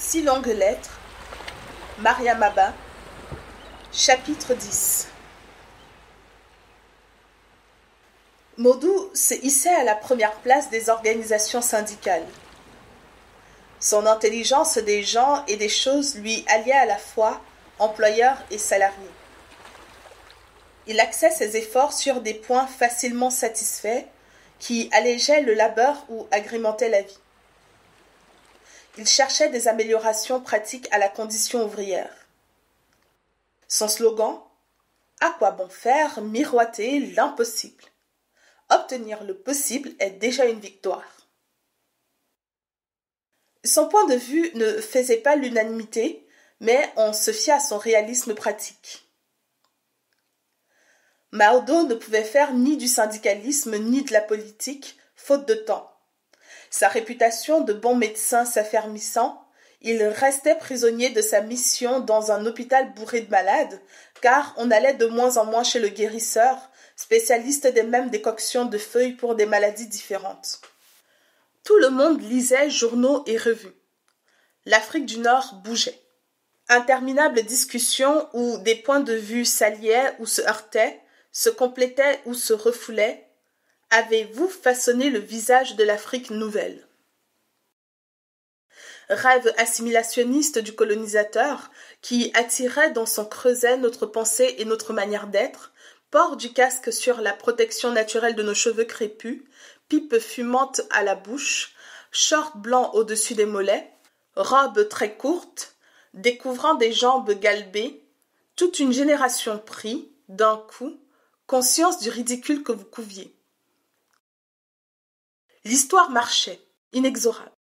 6 longues lettres, Mariam Abba, chapitre 10. Modou se hissait à la première place des organisations syndicales. Son intelligence des gens et des choses lui alliait à la fois employeurs et salariés. Il axait ses efforts sur des points facilement satisfaits qui allégeaient le labeur ou agrémentaient la vie. Il cherchait des améliorations pratiques à la condition ouvrière. Son slogan « À quoi bon faire miroiter l'impossible ?» Obtenir le possible est déjà une victoire. Son point de vue ne faisait pas l'unanimité, mais on se fiait à son réalisme pratique. Mao ne pouvait faire ni du syndicalisme ni de la politique, faute de temps. Sa réputation de bon médecin s'affermissant, il restait prisonnier de sa mission dans un hôpital bourré de malades, car on allait de moins en moins chez le guérisseur, spécialiste des mêmes décoctions de feuilles pour des maladies différentes. Tout le monde lisait journaux et revues. L'Afrique du Nord bougeait. Interminables discussions où des points de vue s'alliaient ou se heurtaient, se complétaient ou se refoulaient. Avez-vous façonné le visage de l'Afrique nouvelle? Rêve assimilationniste du colonisateur qui attirait dans son creuset notre pensée et notre manière d'être, port du casque sur la protection naturelle de nos cheveux crépus, pipe fumante à la bouche, short blanc au-dessus des mollets, robe très courte, découvrant des jambes galbées, toute une génération prit, d'un coup, conscience du ridicule que vous couviez. L'histoire marchait, inexorable.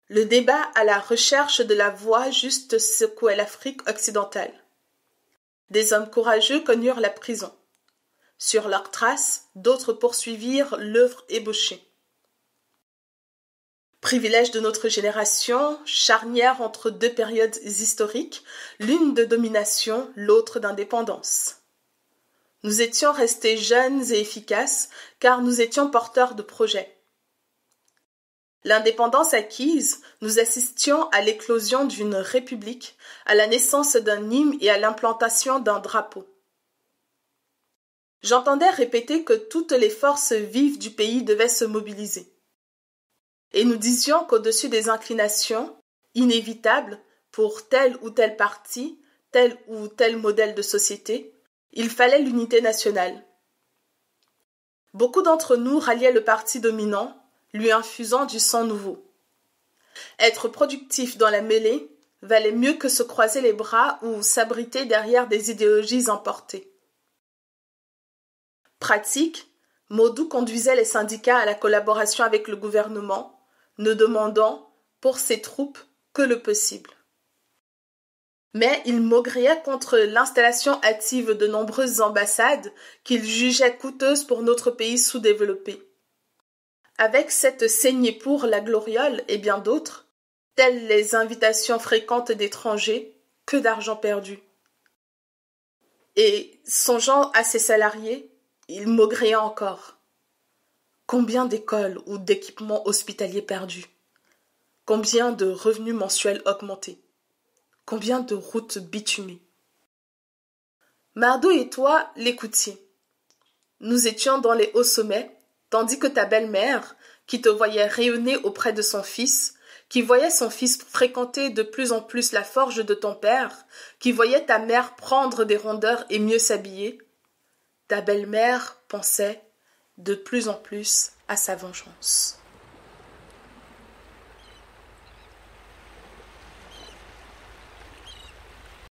Le débat à la recherche de la voie juste secouait l'Afrique occidentale. Des hommes courageux connurent la prison. Sur leurs traces, d'autres poursuivirent l'œuvre ébauchée. Privilège de notre génération, charnière entre deux périodes historiques, l'une de domination, l'autre d'indépendance. Nous étions restés jeunes et efficaces, car nous étions porteurs de projets. L'indépendance acquise, nous assistions à l'éclosion d'une république, à la naissance d'un hymne et à l'implantation d'un drapeau. J'entendais répéter que toutes les forces vives du pays devaient se mobiliser. Et nous disions qu'au-dessus des inclinations, inévitables pour tel ou tel parti, tel ou tel modèle de société, il fallait l'unité nationale. Beaucoup d'entre nous ralliaient le parti dominant, lui infusant du sang nouveau. Être productif dans la mêlée valait mieux que se croiser les bras ou s'abriter derrière des idéologies emportées. Pratique, Modou conduisait les syndicats à la collaboration avec le gouvernement, ne demandant, pour ses troupes, que le possible. Mais il maugréait contre l'installation hâtive de nombreuses ambassades qu'il jugeait coûteuses pour notre pays sous-développé. Avec cette saignée pour la gloriole et bien d'autres, telles les invitations fréquentes d'étrangers, que d'argent perdu. Et, songeant à ses salariés, il maugréait encore. Combien d'écoles ou d'équipements hospitaliers perdus? Combien de revenus mensuels augmentés? Combien de routes bitumées? Mardo et toi l'écoutiez. Nous étions dans les hauts sommets, tandis que ta belle-mère, qui te voyait rayonner auprès de son fils, qui voyait son fils fréquenter de plus en plus la forge de ton père, qui voyait ta mère prendre des rondeurs et mieux s'habiller, ta belle-mère pensait de plus en plus à sa vengeance.